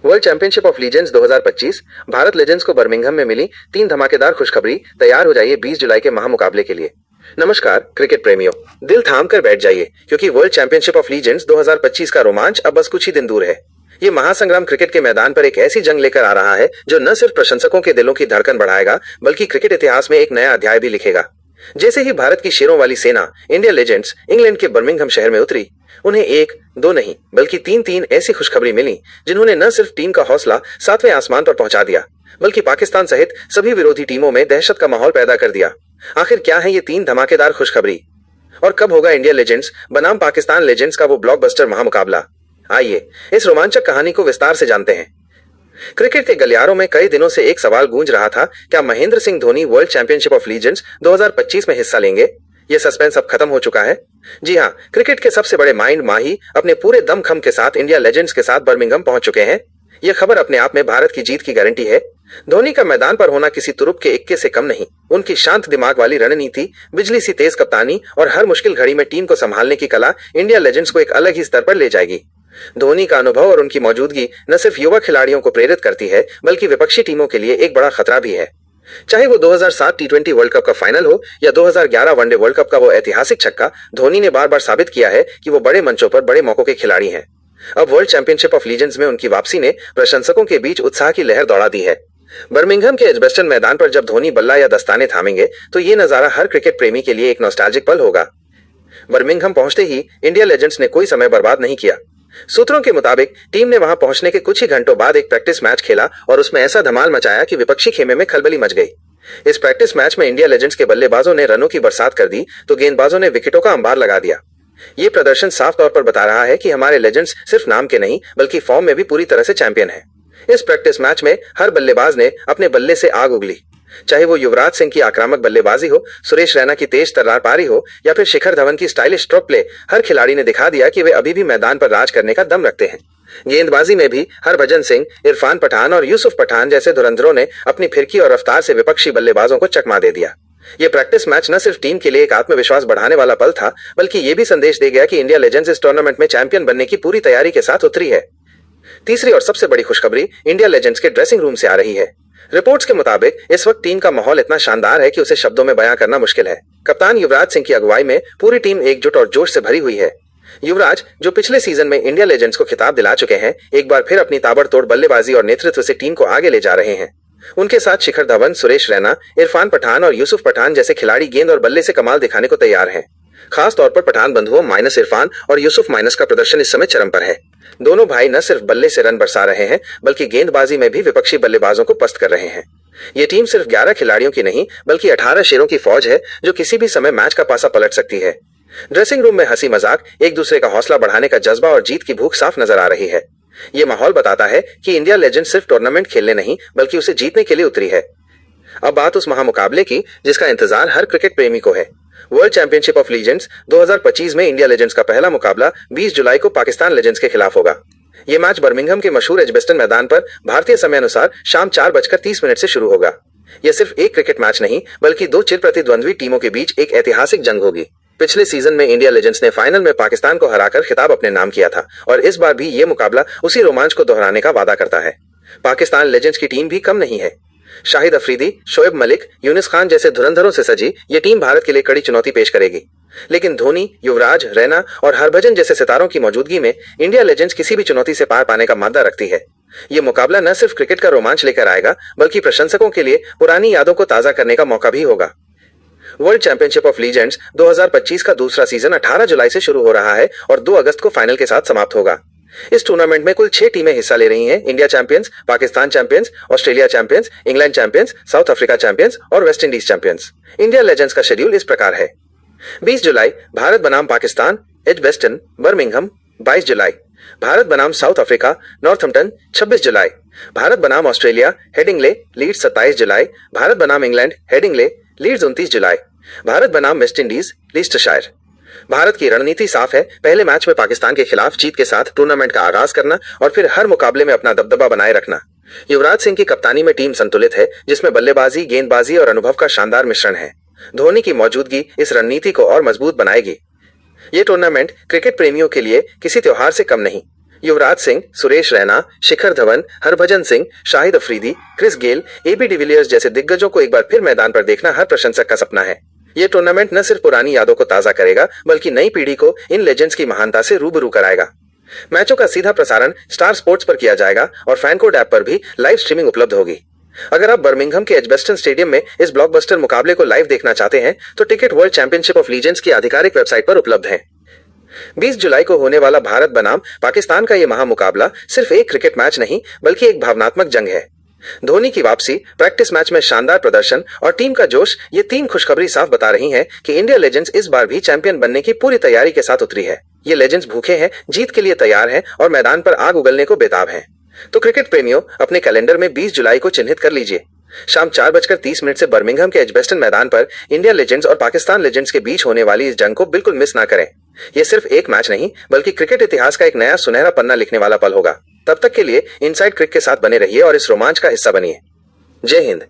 World championship of legends 2025 Bharat legends को Birmingham में मिली 3 धमाकेदार खुशखबरी। तैयार हो जाइए 20 जुलाई के महामुकाबले के लिए। नमस्कार क्रिकेट प्रेमियों, दिल थाम कर बैठ जाइए क्योंकि वर्ल्ड चैंपियनशिप ऑफ लीजेंड्स 2025 का रोमांच अब बस कुछ ही दिन दूर है। ये महासंग्राम क्रिकेट के मैदान पर एक ऐसी जंग लेकर आ रहा है जो न सिर्फ प्रशंसकों के दिलों की धड़कन बढ़ाएगा बल्कि क्रिकेट इतिहास में एक नया अध्याय भी लिखेगा। जैसे ही भारत की शेरों वाली सेना इंडिया लेजेंड्स इंग्लैंड के बर्मिंघम शहर में उतरी, उन्हें एक दो नहीं बल्कि तीन ऐसी खुशखबरी मिली जिन्होंने न सिर्फ टीम का हौसला 7वें आसमान पर पहुंचा दिया बल्कि पाकिस्तान सहित सभी विरोधी टीमों में दहशत का माहौल पैदा कर दिया। आखिर क्या है ये 3 धमाकेदार खुशखबरी और कब होगा इंडिया लेजेंड्स बनाम पाकिस्तान लेजेंड्स का वो ब्लॉकबस्टर महामुकाबला? आइए इस रोमांचक कहानी को विस्तार से जानते हैं। क्रिकेट के गलियारों में कई दिनों से एक सवाल गूंज रहा था, क्या Mahendra Singh Dhoni world championship of legends 2025 में हिस्सा लेंगे? ये सस्पेंस अब खत्म हो चुका है। जी हाँ, क्रिकेट के सबसे बड़े माइंड माही अपने पूरे दमखम के साथ इंडिया लेजेंड्स के साथ बर्मिंघम पहुंच चुके हैं। यह खबर अपने आप में भारत की जीत की गारंटी है। धोनी का मैदान पर होना किसी तुरुप के इक्के से कम नहीं। उनकी शांत दिमाग वाली रणनीति, बिजली सी तेज कप्तानी और हर मुश्किल घड़ी में टीम को संभालने की कला इंडिया लेजेंड्स को एक अलग ही स्तर पर ले जाएगी। धोनी का अनुभव और उनकी मौजूदगी न सिर्फ युवा खिलाड़ियों को प्रेरित करती है बल्कि विपक्षी टीमों के लिए एक बड़ा खतरा भी है। चाहे वो 2007 टी20 वर्ल्ड कप का फाइनल हो या 2011 वनडे वर्ल्ड कप का वो ऐतिहासिक छक्का, धोनी ने बार बार साबित किया है कि वो बड़े मंचों पर बड़े मौकों के खिलाड़ी हैं। अब वर्ल्ड चैंपियनशिप ऑफ लीजेंड्स में उनकी वापसी ने प्रशंसकों के बीच उत्साह की लहर दौड़ा दी है। बर्मिंघम के एजबेस्टन मैदान पर जब धोनी बल्ला या दस्ताने थामेंगे तो ये नजारा हर क्रिकेट प्रेमी के लिए एक नॉस्टैल्जिक पल होगा। बर्मिंघम पहुंचते ही इंडिया लेजेंड्स ने कोई समय बर्बाद नहीं किया। सूत्रों के मुताबिक टीम ने वहां पहुंचने के कुछ ही घंटों बाद एक प्रैक्टिस मैच खेला और उसमें ऐसा धमाल मचाया कि विपक्षी खेमे में खलबली मच गई। इस प्रैक्टिस मैच में इंडिया लेजेंड्स के बल्लेबाजों ने रनों की बरसात कर दी तो गेंदबाजों ने विकेटों का अंबार लगा दिया। ये प्रदर्शन साफ तौर पर बता रहा है कि हमारे लेजेंड्स सिर्फ नाम के नहीं बल्कि फॉर्म में भी पूरी तरह से चैंपियन हैं। इस प्रैक्टिस मैच में हर बल्लेबाज ने अपने बल्ले से आग उगली। चाहे वो युवराज सिंह की आक्रामक बल्लेबाजी हो, सुरेश रैना की तेज तर्रार पारी हो या फिर शिखर धवन की स्टाइलिश स्ट्रोक प्ले, हर खिलाड़ी ने दिखा दिया कि वे अभी भी मैदान पर राज करने का दम रखते हैं। गेंदबाजी में भी हरभजन सिंह, इरफान पठान और यूसुफ पठान जैसे धुरंधरों ने अपनी फिरकी और रफ्तार से विपक्षी बल्लेबाजों को चकमा दे दिया। ये प्रैक्टिस मैच न सिर्फ टीम के लिए एक आत्मविश्वास बढ़ाने वाला पल था बल्कि ये भी संदेश दे गया कि इंडिया लेजेंड्स इस टूर्नामेंट में चैंपियन बनने की पूरी तैयारी के साथ उतरी है। तीसरी और सबसे बड़ी खुशखबरी इंडिया लेजेंड्स के ड्रेसिंग रूम से आ रही है। रिपोर्ट्स के मुताबिक इस वक्त टीम का माहौल इतना शानदार है कि उसे शब्दों में बयां करना मुश्किल है। कप्तान युवराज सिंह की अगुवाई में पूरी टीम एकजुट और जोश से भरी हुई है। युवराज, जो पिछले सीजन में इंडिया लेजेंड्स को खिताब दिला चुके हैं, एक बार फिर अपनी ताबड़तोड़ बल्लेबाजी और नेतृत्व से टीम को आगे ले जा रहे हैं। उनके साथ शिखर धवन, सुरेश रैना, इरफान पठान और यूसुफ पठान जैसे खिलाड़ी गेंद और बल्ले से कमाल दिखाने को तैयार हैं। खास तौर पर पठान बंधुओं माइनस इरफान और यूसुफ माइनस का प्रदर्शन इस समय चरम पर है। दोनों भाई न सिर्फ बल्ले से रन बरसा रहे हैं बल्कि गेंदबाजी में भी विपक्षी बल्लेबाजों को पस्त कर रहे हैं। ये टीम सिर्फ 11 खिलाड़ियों की नहीं बल्कि 18 शेरों की फौज है जो किसी भी समय मैच का पासा पलट सकती है। ड्रेसिंग रूम में हंसी मजाक, एक दूसरे का हौसला बढ़ाने का जज्बा और जीत की भूख साफ नजर आ रही है। ये माहौल बताता है कि इंडिया लेजेंड सिर्फ टूर्नामेंट खेलने नहीं बल्कि उसे जीतने के लिए उतरी है। अब बात उस महामुकाबले की जिसका इंतजार हर क्रिकेट प्रेमी को है। वर्ल्ड चैंपियनशिप ऑफ लीजेंड्स 2025 में इंडिया लेजेंड्स का पहला मुकाबला 20 जुलाई को पाकिस्तान लेजेंड्स के खिलाफ होगा। ये मैच बर्मिंघम के मशहूर एजबेस्टन मैदान पर भारतीय समय अनुसार शाम 4:30 से शुरू होगा। यह सिर्फ एक क्रिकेट मैच नहीं बल्कि 2 चिर प्रतिद्वंद्वी टीमों के बीच एक ऐतिहासिक जंग होगी। पिछले सीजन में इंडिया लेजेंड्स ने फाइनल में पाकिस्तान को हराकर खिताब अपने नाम किया था और इस बार भी ये मुकाबला उसी रोमांच को दोहराने का वादा करता है। पाकिस्तान लेजेंड्स की टीम भी कम नहीं है। शाहिद अफरीदी, शोएब मलिक, यूनिस खान जैसे धुरंधरों से सजी ये टीम भारत के लिए कड़ी चुनौती पेश करेगी। लेकिन धोनी, युवराज, रैना और हरभजन जैसे सितारों की मौजूदगी में इंडिया लेजेंड्स किसी भी चुनौती से पार पाने का मादा रखती है। ये मुकाबला न सिर्फ क्रिकेट का रोमांच लेकर आएगा बल्कि प्रशंसकों के लिए पुरानी यादों को ताजा करने का मौका भी होगा। वर्ल्ड चैंपियनशिप ऑफ लीजेंड्स 2025 का दूसरा सीजन 18 जुलाई से शुरू हो रहा है और 2 अगस्त को फाइनल के साथ समाप्त होगा। इस टूर्नामेंट में कुल 6 टीमें हिस्सा ले रही हैं। India champions, Pakistan champions, Australia champions, England champions, South Africa champions और West Indies champions. India legends का शेड्यूल इस प्रकार है। 20 जुलाई भारत बनाम पाकिस्तान, एजबेस्टन, बर्मिंघम। 22 जुलाई भारत बनाम साउथ अफ्रीका, नॉर्थम्पटन। 26 जुलाई भारत बनाम ऑस्ट्रेलिया, हेडिंगले, लीड्स। 27 जुलाई भारत बनाम इंग्लैंड, हेडिंगले, लीड्स। 29 जुलाई भारत बनाम वेस्ट इंडीज, लीस्टरशायर। भारत की रणनीति साफ है, पहले मैच में पाकिस्तान के खिलाफ जीत के साथ टूर्नामेंट का आगाज करना और फिर हर मुकाबले में अपना दबदबा बनाए रखना। युवराज सिंह की कप्तानी में टीम संतुलित है जिसमें बल्लेबाजी, गेंदबाजी और अनुभव का शानदार मिश्रण है। धोनी की मौजूदगी इस रणनीति को और मजबूत बनाएगी। ये टूर्नामेंट क्रिकेट प्रेमियों के लिए किसी त्योहार से कम नहीं। Yuvraj Singh, Suresh Raina, Shikhar Dhawan, Harbhajan Singh, Shahid Afridi, Chris Gayle, AB de Villiers जैसे दिग्गजों को एक बार फिर मैदान पर देखना हर प्रशंसक का सपना है। ये टूर्नामेंट न सिर्फ पुरानी यादों को ताजा करेगा, बल्कि नई पीढ़ी को इन लेजेंड्स की महानता से रूबरू कराएगा। मैचों का सीधा प्रसारण स्टार स्पोर्ट्स पर किया जाएगा और फैनकोड ऐप पर भी लाइव स्ट्रीमिंग उपलब्ध होगी। अगर आप बर्मिंघम के एजबेस्टन स्टेडियम में इस ब्लॉकबस्टर मुकाबले को लाइव देखना चाहते हैं, तो ticket world championship of legends की आधिकारिक वेबसाइट पर उपलब्ध हैं। 20 जुलाई को होने वाला भारत बनाम पाकिस्तान का ये महामुकाबला सिर्फ एक क्रिकेट मैच नहीं, बल्कि एक भावनात्मक जंग है। धोनी की वापसी, प्रैक्टिस मैच में शानदार प्रदर्शन और टीम का जोश, ये 3 खुशखबरी साफ बता रही हैं कि इंडिया लेजेंड्स इस बार भी चैंपियन बनने की पूरी तैयारी के साथ उतरी है। ये लेजेंड्स भूखे हैं, जीत के लिए तैयार हैं और मैदान पर आग उगलने को बेताब हैं। तो क्रिकेट प्रेमियों, अपने कैलेंडर में 20 जुलाई को चिन्हित कर लीजिए। शाम 4:30 से बर्मिंघम के एजबेस्टन मैदान पर इंडिया लेजेंड्स और पाकिस्तान लेजेंड्स के बीच होने वाली इस जंग को बिल्कुल मिस ना करें। ये सिर्फ एक मैच नहीं, बल्कि क्रिकेट इतिहास का एक नया सुनहरा पन्ना लिखने वाला पल होगा। तब तक के लिए इनसाइड क्रिक के साथ बने रहिए और इस रोमांच का हिस्सा बनिए। जय हिंद।